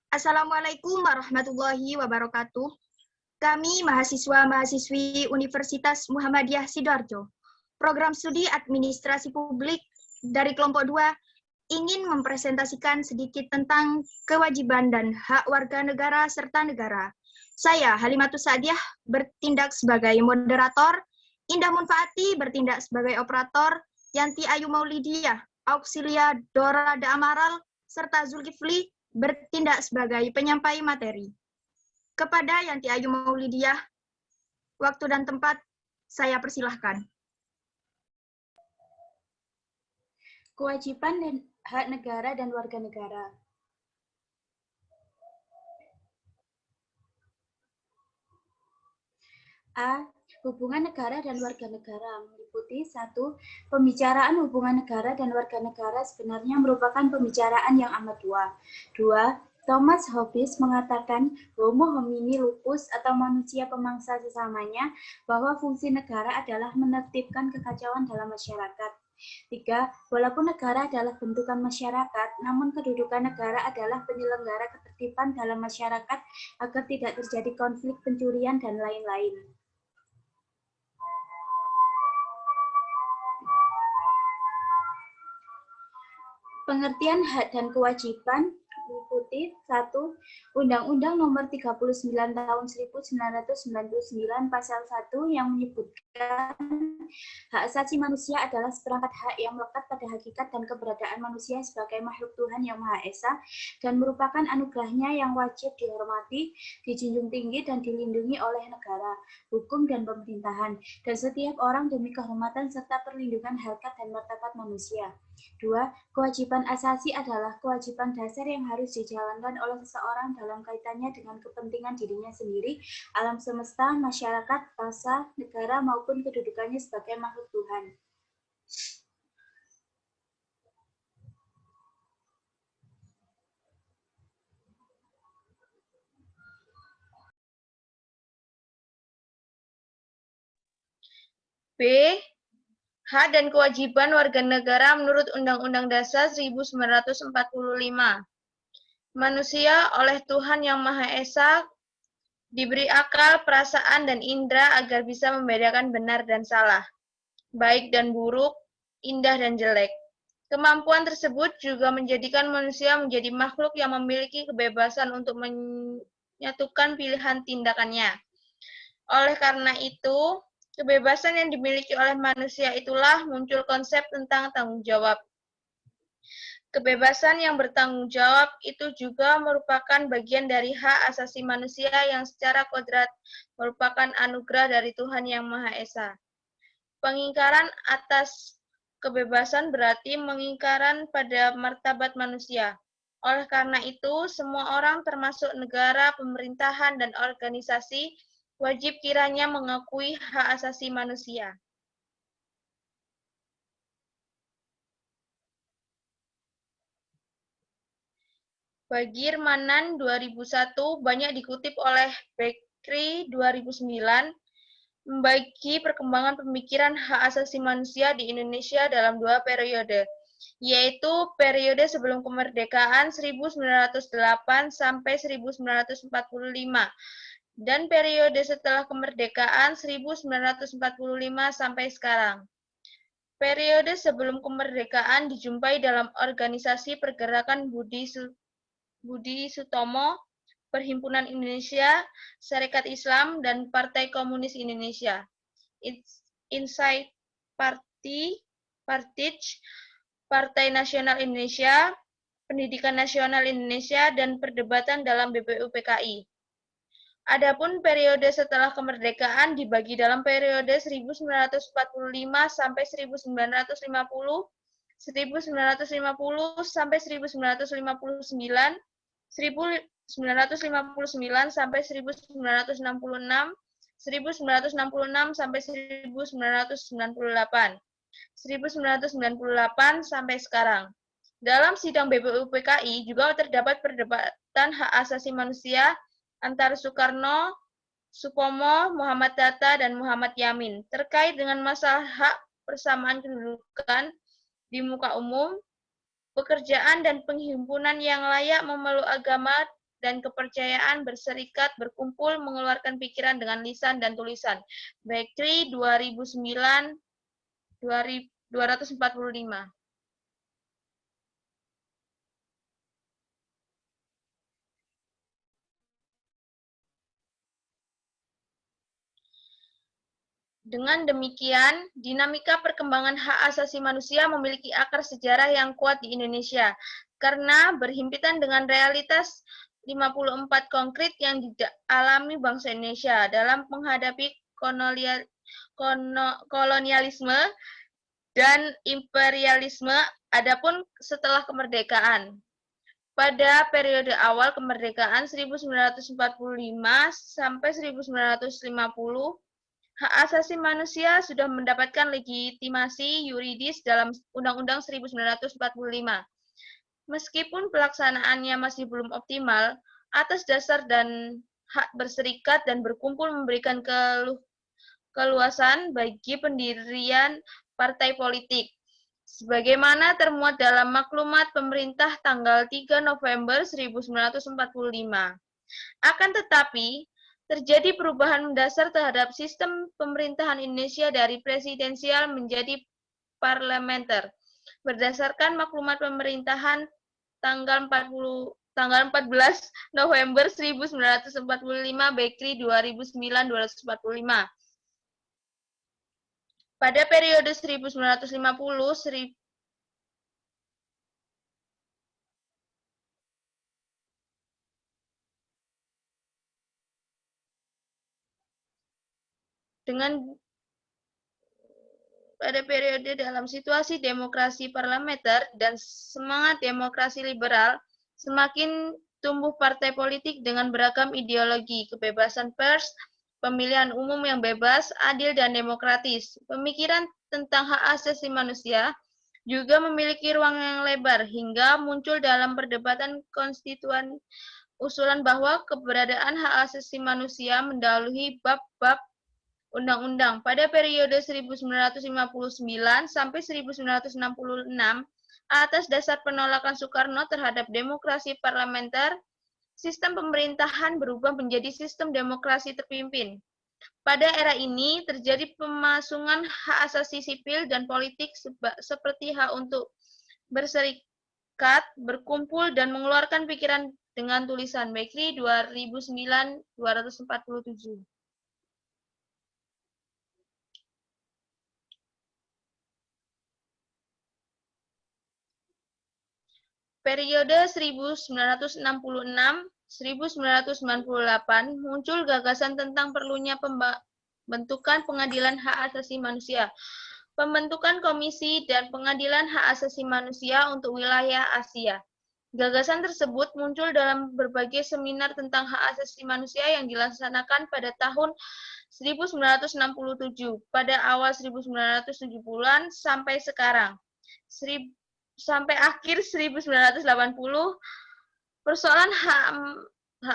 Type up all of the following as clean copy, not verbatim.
Assalamualaikum warahmatullahi wabarakatuh. Kami mahasiswa-mahasiswi Universitas Muhammadiyah Sidoarjo, program studi Administrasi Publik dari kelompok 2 ingin mempresentasikan sedikit tentang kewajiban dan hak warga negara serta negara. Saya, Halimatus Sa'diah, bertindak sebagai moderator, Indah Munfaati bertindak sebagai operator, Yanti Ayu Maulidiyah, Auxilia Dora Da Amaral, serta Zulkifli bertindak sebagai penyampai materi. Kepada Yanti Ayu Maulidiyah, waktu dan tempat saya persilahkan. Kewajiban dan hak negara dan warga negara. A. Hubungan negara dan warga negara meliputi 1. Pembicaraan hubungan negara dan warga negara sebenarnya merupakan pembicaraan yang amat tua. 2. Thomas Hobbes mengatakan homo homini lupus atau manusia pemangsa sesamanya bahwa fungsi negara adalah menertibkan kekacauan dalam masyarakat. 3. Walaupun negara adalah bentukan masyarakat, namun kedudukan negara adalah penyelenggara ketertiban dalam masyarakat agar tidak terjadi konflik, pencurian, dan lain-lain. Pengertian hak dan kewajiban meliputi 1. Undang-Undang Nomor 39 Tahun 1999 Pasal 1 yang menyebutkan hak asasi manusia adalah seperangkat hak yang melekat pada hakikat dan keberadaan manusia sebagai makhluk Tuhan yang Maha Esa dan merupakan anugerahnya yang wajib dihormati, dijunjung tinggi, dan dilindungi oleh negara, hukum, dan pemerintahan, dan setiap orang demi kehormatan serta perlindungan harkat dan martabat manusia. 2. Kewajiban asasi adalah kewajiban dasar yang harus dijalankan oleh seseorang dalam kaitannya dengan kepentingan dirinya sendiri, alam semesta, masyarakat, bangsa, negara, maupun kedudukannya sebagai makhluk Tuhan. B. Hak dan kewajiban warga negara menurut Undang-Undang Dasar 1945. Manusia oleh Tuhan Yang Maha Esa diberi akal, perasaan, dan indera agar bisa membedakan benar dan salah, baik dan buruk, indah dan jelek. Kemampuan tersebut juga menjadikan manusia menjadi makhluk yang memiliki kebebasan untuk menyatukan pilihan tindakannya. Oleh karena itu, kebebasan yang dimiliki oleh manusia itulah muncul konsep tentang tanggung jawab. Kebebasan yang bertanggung jawab itu juga merupakan bagian dari hak asasi manusia yang secara kodrat merupakan anugerah dari Tuhan Yang Maha Esa. Pengingkaran atas kebebasan berarti pengingkaran pada martabat manusia. Oleh karena itu, semua orang termasuk negara, pemerintahan, dan organisasi wajib kiranya mengakui hak asasi manusia. Bagir Manan 2001 banyak dikutip oleh Bekri 2009 membagi perkembangan pemikiran hak asasi manusia di Indonesia dalam 2 periode, yaitu periode sebelum kemerdekaan 1908 sampai 1945 dan periode setelah kemerdekaan 1945 sampai sekarang. Periode sebelum kemerdekaan dijumpai dalam organisasi pergerakan Budi Sutomo, Perhimpunan Indonesia, Sarekat Islam, dan Partai Komunis Indonesia, Insight Party, Partij, Partai Nasional Indonesia, Pendidikan Nasional Indonesia, dan Perdebatan dalam BPUPKI. Adapun periode setelah kemerdekaan dibagi dalam periode 1945 sampai 1950, 1950 sampai 1959, 1959 sampai 1966, 1966 sampai 1998, 1998 sampai sekarang. Dalam sidang BPUPKI juga terdapat perdebatan hak asasi manusia antara Soekarno, Supomo, Muhammad Hatta, dan Muhammad Yamin terkait dengan masalah hak persamaan kedudukan di muka umum, pekerjaan, dan penghimpunan yang layak memeluk agama dan kepercayaan berserikat, berkumpul, mengeluarkan pikiran dengan lisan dan tulisan. Bakery 2009 245. Dengan demikian, dinamika perkembangan hak asasi manusia memiliki akar sejarah yang kuat di Indonesia, karena berhimpitan dengan realitas 54 konkret yang dialami bangsa Indonesia dalam menghadapi kolonialisme dan imperialisme, adapun setelah kemerdekaan. Pada periode awal kemerdekaan 1945 sampai 1950, hak asasi manusia sudah mendapatkan legitimasi yuridis dalam Undang-Undang 1945. Meskipun pelaksanaannya masih belum optimal, atas dasar dan hak berserikat dan berkumpul memberikan keluasan bagi pendirian partai politik. Sebagaimana termuat dalam maklumat pemerintah tanggal 3 November 1945. Akan tetapi, terjadi perubahan mendasar terhadap sistem pemerintahan Indonesia dari presidensial menjadi parlementer. Berdasarkan maklumat pemerintahan tanggal 14 November 1945 Bakery 2009-245. Pada periode 1950 pada periode dalam situasi demokrasi parlementer dan semangat demokrasi liberal, semakin tumbuh partai politik dengan beragam ideologi, kebebasan pers, pemilihan umum yang bebas, adil, dan demokratis. Pemikiran tentang hak asasi manusia juga memiliki ruang yang lebar, hingga muncul dalam perdebatan konstituen usulan bahwa keberadaan hak asasi manusia mendahului bab-bab undang-undang. Pada periode 1959 sampai 1966, atas dasar penolakan Soekarno terhadap demokrasi parlementer, sistem pemerintahan berubah menjadi sistem demokrasi terpimpin. Pada era ini terjadi pemasungan hak asasi sipil dan politik seperti hak untuk berserikat, berkumpul, dan mengeluarkan pikiran dengan tulisan. Bakery 2009-247. Periode 1966-1998 muncul gagasan tentang perlunya pembentukan pengadilan hak asasi manusia, pembentukan komisi dan pengadilan hak asasi manusia untuk wilayah Asia. Gagasan tersebut muncul dalam berbagai seminar tentang hak asasi manusia yang dilaksanakan pada tahun 1967, pada awal 1970-an sampai sekarang. Sampai akhir 1980, persoalan hak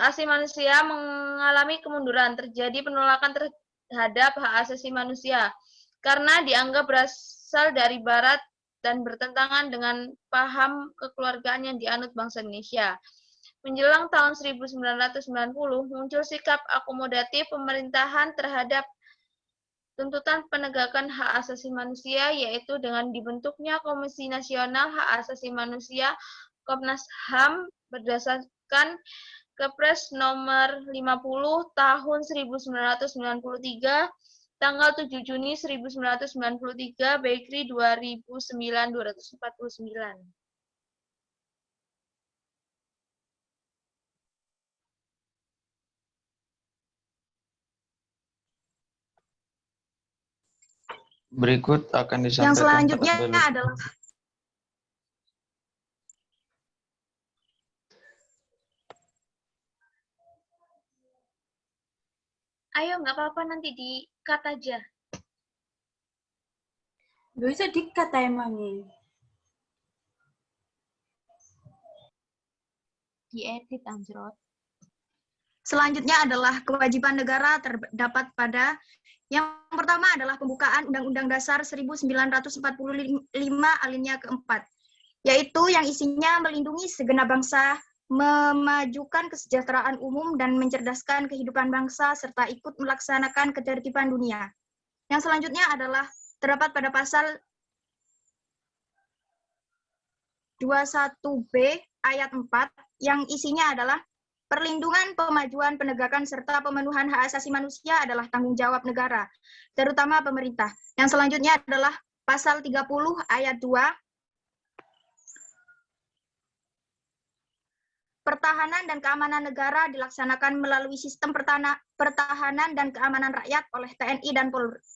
asasi manusia mengalami kemunduran. Terjadi penolakan terhadap hak asasi manusia karena dianggap berasal dari Barat dan bertentangan dengan paham kekeluargaan yang dianut bangsa Indonesia. Menjelang tahun 1990, muncul sikap akomodatif pemerintahan terhadap tuntutan penegakan hak asasi manusia, yaitu dengan dibentuknya Komisi Nasional Hak Asasi Manusia Komnas HAM berdasarkan Kepres nomor 50 tahun 1993, tanggal 7 Juni 1993, Bakery 2009-249. Berikut akan disampaikan. Yang selanjutnya adalah ayo, nggak apa-apa, nanti di-cut aja. Gak bisa di-cut emangnya. Diedit, anjrot. selanjutnya adalah kewajiban negara terdapat pada yang pertama adalah pembukaan Undang-Undang Dasar 1945 alinea keempat, yaitu yang isinya melindungi segenap bangsa memajukan kesejahteraan umum dan mencerdaskan kehidupan bangsa, serta ikut melaksanakan ketertiban dunia. Yang selanjutnya adalah terdapat pada pasal 21B ayat 4 yang isinya adalah perlindungan, pemajuan, penegakan, serta pemenuhan hak asasi manusia adalah tanggung jawab negara, terutama pemerintah. Yang selanjutnya adalah pasal 30 ayat 2, pertahanan dan keamanan negara dilaksanakan melalui sistem pertahanan dan keamanan rakyat oleh TNI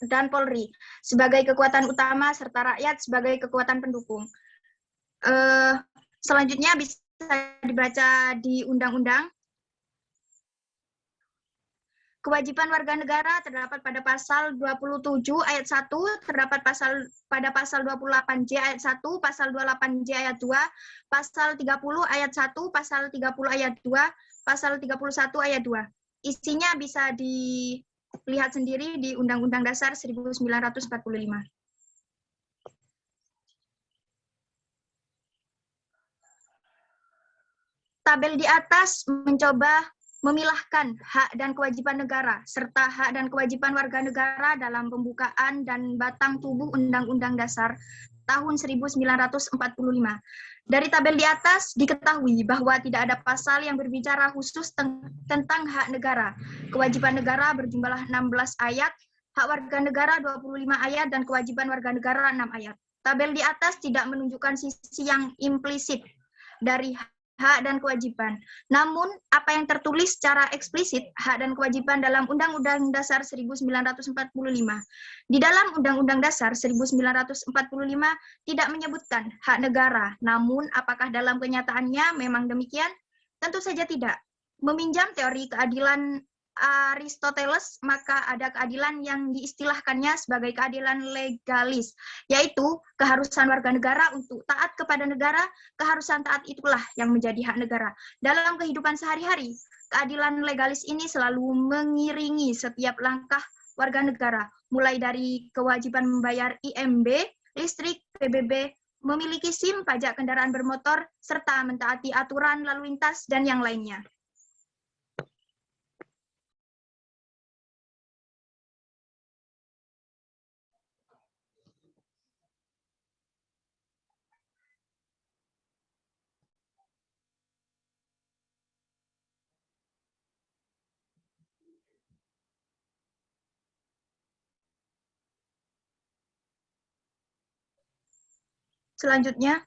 dan Polri sebagai kekuatan utama serta rakyat sebagai kekuatan pendukung. Selanjutnya bisa dibaca di undang-undang. Kewajiban warga negara terdapat pada pasal 27 ayat 1, terdapat pada pasal 28J ayat 1, pasal 28J ayat 2, pasal 30 ayat 1, pasal 30 ayat 2, pasal 31 ayat 2. Isinya bisa dilihat sendiri di Undang-Undang Dasar 1945. Tabel di atas mencoba memilahkan hak dan kewajiban negara, serta hak dan kewajiban warga negara dalam pembukaan dan batang tubuh Undang-Undang Dasar tahun 1945. Dari tabel di atas diketahui bahwa tidak ada pasal yang berbicara khusus tentang hak negara. Kewajiban negara berjumlah 16 ayat, hak warga negara 25 ayat, dan kewajiban warga negara 6 ayat. Tabel di atas tidak menunjukkan sisi yang implisit dari hak dan kewajiban. Namun, apa yang tertulis secara eksplisit, hak dan kewajiban dalam Undang-Undang Dasar 1945. Di dalam Undang-Undang Dasar 1945 tidak menyebutkan hak negara. Namun, apakah dalam kenyataannya memang demikian? Tentu saja tidak. Meminjam teori keadilan Aristoteles, maka ada keadilan yang diistilahkannya sebagai keadilan legalis, yaitu keharusan warga negara untuk taat kepada negara. Keharusan taat itulah yang menjadi hak negara. Dalam kehidupan sehari-hari, keadilan legalis ini selalu mengiringi setiap langkah warga negara, mulai dari kewajiban membayar IMB, listrik, PBB, memiliki SIM, pajak kendaraan bermotor, serta mentaati aturan lalu lintas, dan yang lainnya. Selanjutnya,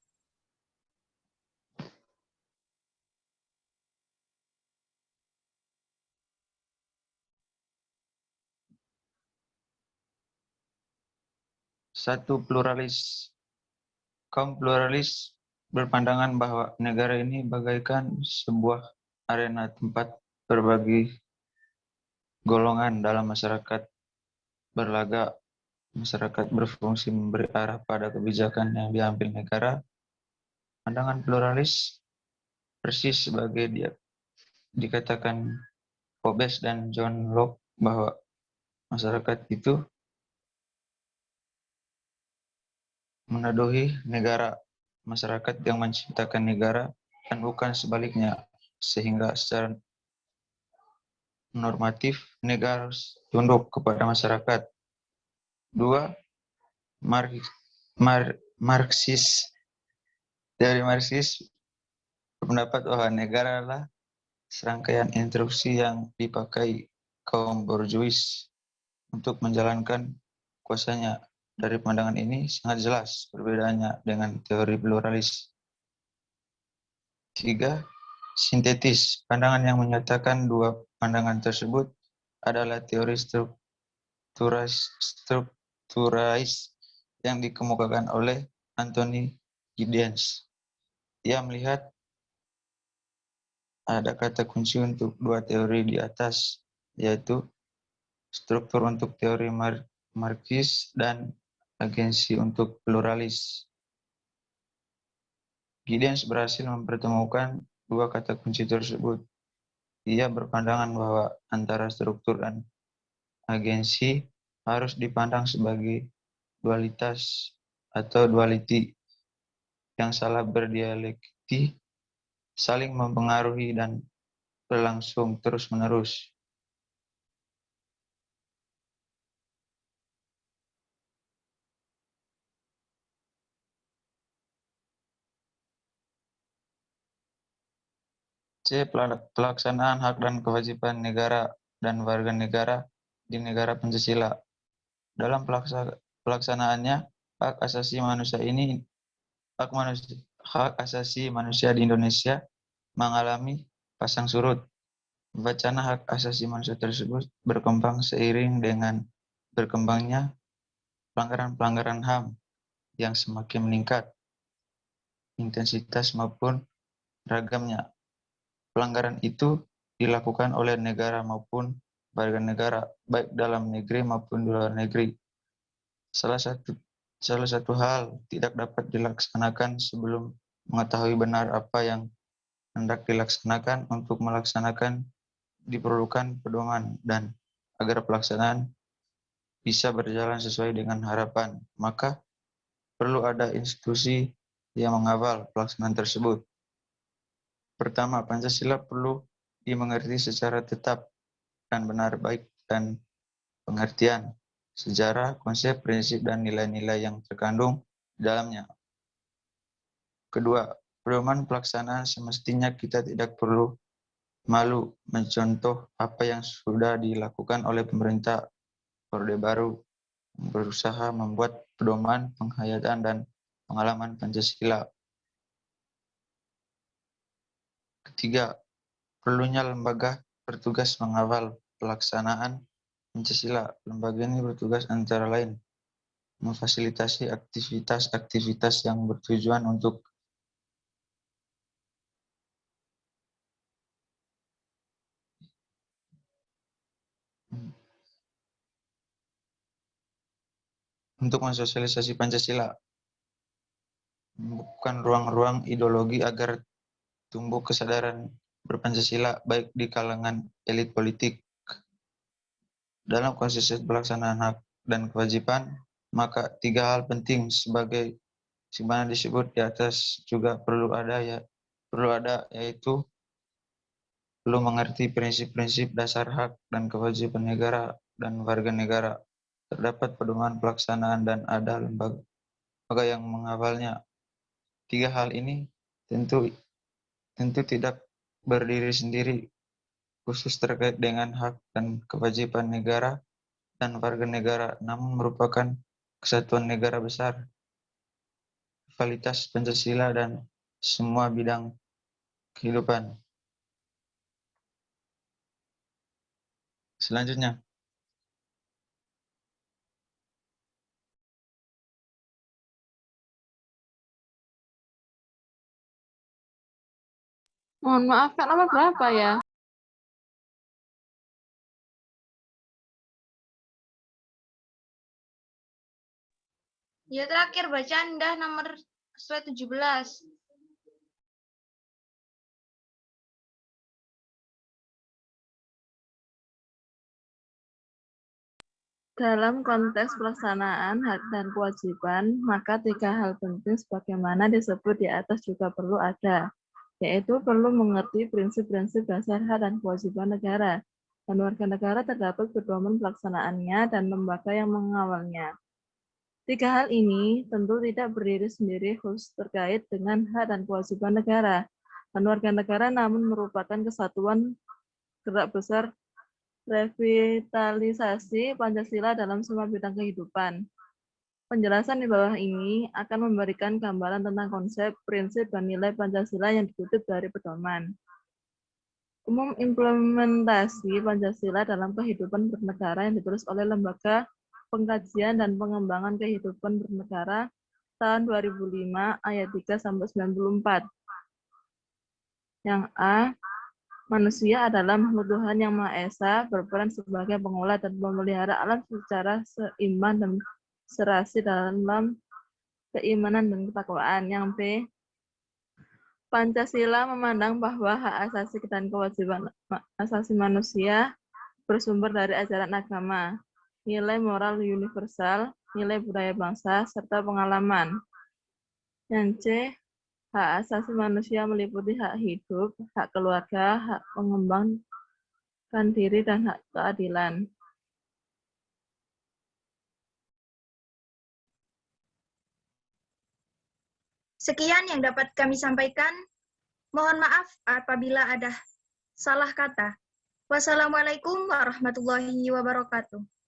Satu, pluralis. Kaum pluralis berpandangan bahwa negara ini bagaikan sebuah arena tempat berbagai golongan dalam masyarakat berlaga. Masyarakat berfungsi memberi arah pada kebijakan yang diambil negara. Pandangan pluralis persis sebagai dikatakan Hobbes dan John Locke bahwa masyarakat itu menadohi negara, masyarakat yang menciptakan negara, dan bukan sebaliknya, sehingga secara normatif negara harus tunduk kepada masyarakat. 2. Marxis. Dari Marxis berpendapat bahwa negara adalah serangkaian instruksi yang dipakai kaum borjuis untuk menjalankan kuasanya. Dari pandangan ini sangat jelas perbedaannya dengan teori pluralis. 3. Sintetis. Pandangan yang menyatakan dua pandangan tersebut adalah teori strukturais yang dikemukakan oleh Anthony Giddens. Ia melihat ada kata kunci untuk dua teori di atas, yaitu struktur untuk teori Marxis dan agensi untuk pluralis. Giddens berhasil mempertemukan dua kata kunci tersebut. Ia berpandangan bahwa antara struktur dan agensi harus dipandang sebagai dualitas atau duality. Yang salah berdialektik saling mempengaruhi dan berlangsung terus-menerus. C. Pelaksanaan hak dan kewajiban negara dan warga negara di negara Pancasila. Dalam pelaksanaannya, hak asasi manusia di Indonesia mengalami pasang surut. Wacana hak asasi manusia tersebut berkembang seiring dengan berkembangnya pelanggaran-pelanggaran HAM yang semakin meningkat intensitas maupun ragamnya. Pelanggaran itu dilakukan oleh negara maupun warga negara, baik dalam negeri maupun di luar negeri. Salah satu hal tidak dapat dilaksanakan sebelum mengetahui benar apa yang hendak dilaksanakan. Untuk melaksanakan diperlukan pedoman, dan agar pelaksanaan bisa berjalan sesuai dengan harapan, maka perlu ada institusi yang mengawal pelaksanaan tersebut. Pertama, Pancasila perlu dimengerti secara tetap dan benar, baik dan pengertian, sejarah, konsep, prinsip, dan nilai-nilai yang terkandung di dalamnya. Kedua, pedoman pelaksanaan semestinya kita tidak perlu malu mencontoh apa yang sudah dilakukan oleh pemerintah Orde Baru, berusaha membuat pedoman penghayatan dan pengalaman Pancasila. Ketiga, perlunya lembaga bertugas mengawal pelaksanaan Pancasila. Lembaga ini bertugas antara lain memfasilitasi aktivitas-aktivitas yang bertujuan untuk mensosialisasi Pancasila, membuka ruang-ruang ideologi agar tumbuh kesadaran berpancasila baik di kalangan elit politik. Dalam konsep pelaksanaan hak dan kewajiban, maka tiga hal penting sebagaimana disebut di atas juga perlu ada, yaitu perlu mengerti prinsip-prinsip dasar hak dan kewajiban negara dan warga negara. Terdapat pedoman pelaksanaan dan ada lembaga yang mengawalnya. Tiga hal ini tentu tidak berdiri sendiri, khusus terkait dengan hak dan kewajiban negara dan warga negara, namun merupakan kesatuan negara besar, kualitas Pancasila dan semua bidang kehidupan. Selanjutnya, Mohon maaf, Kak, nomor berapa ya? Ya terakhir baca Anda nomor slide 17. Dalam konteks pelaksanaan hak dan kewajiban, maka tiga hal penting sebagaimana disebut di atas juga perlu ada, yaitu perlu mengerti prinsip-prinsip dasar hak dan kewajiban negara dan warga negara, terdapat pedoman pelaksanaannya dan lembaga yang mengawalnya. Tiga hal ini tentu tidak berdiri sendiri khusus terkait dengan hak dan kewajiban negara dan warga negara, namun merupakan kesatuan gerak besar revitalisasi Pancasila dalam semua bidang kehidupan. Penjelasan di bawah ini akan memberikan gambaran tentang konsep, prinsip, dan nilai Pancasila yang dikutip dari pedoman. Umum implementasi Pancasila dalam kehidupan bernegara yang ditulis oleh Lembaga Pengkajian dan Pengembangan Kehidupan Bernegara tahun 2005 ayat 3-94. Yang A, manusia adalah makhluk Tuhan yang Maha Esa, berperan sebagai pengolah dan pemelihara alam secara seimbang dan serasi dalam keimanan dan ketakwaan. Yang B, Pancasila memandang bahwa hak asasi dan kewajiban asasi manusia bersumber dari ajaran agama, nilai moral universal, nilai budaya bangsa, serta pengalaman. Yang C, Hak asasi manusia meliputi hak hidup, hak keluarga, hak mengembangkan diri, dan hak keadilan. Sekian yang dapat kami sampaikan. Mohon maaf apabila ada salah kata. Wassalamualaikum warahmatullahi wabarakatuh.